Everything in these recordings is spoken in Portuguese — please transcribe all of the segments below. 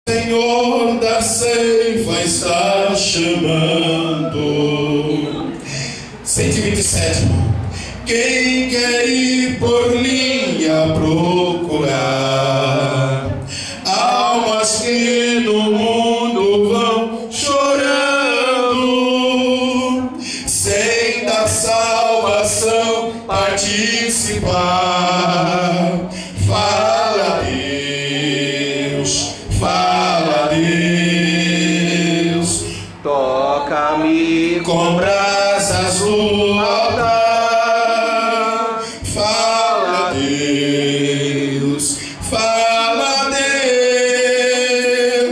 Senhor da ceifa está chamando. 127. Quem quer ir por linha procurar almas que no mundo vão chorando, sem da salvação participar? Fala Deus, fala Deus, toca-me com brasas no altar. Fala Deus, fala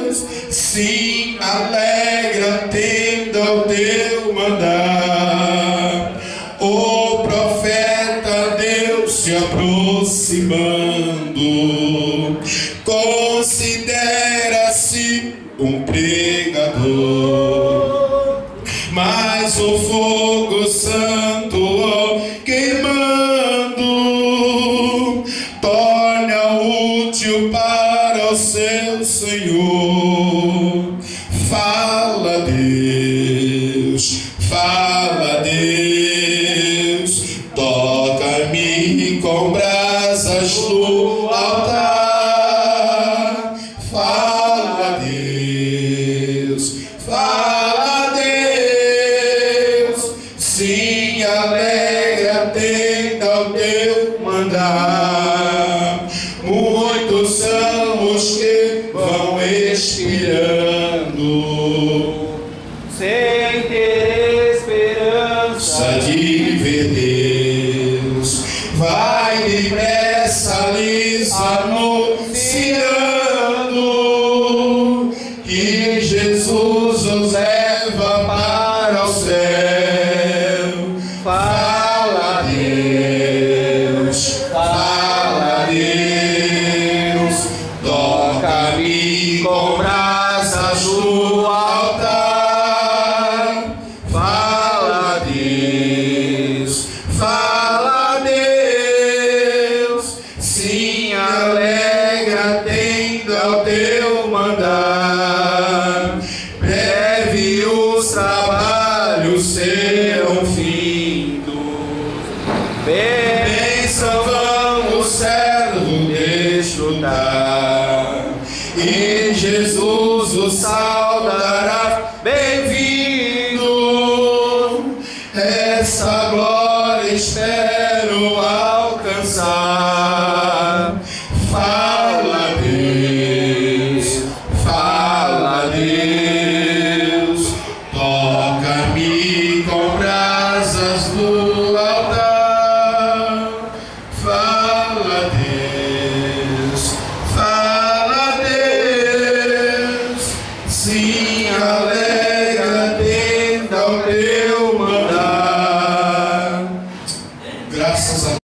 Deus, sim, alegra, atenda ao teu mandar. O profeta Deus se aproximando, considera-se um pregador, mas o fogo santo ó, queimando torna útil para o seu Senhor. Fala Deus, fala Deus, toca-me com brasas no altar. Fala Deus, fala Deus, sim, alegra, atenda ao teu mandar. Muitos são os que vão expirando, sem ter esperança de ver Deus. Vai depressa lhes anunciando que Jesus os leva para o céu. Fala Deus, fala Deus, toca-me com brasas no altar. Fala Deus, fala Deus, sim, alegra, atenda ao teu mandar. Breve os trabalhos serão findos, bênção vão o servo desfrutar, e Jesus o saudará, bem-vindo.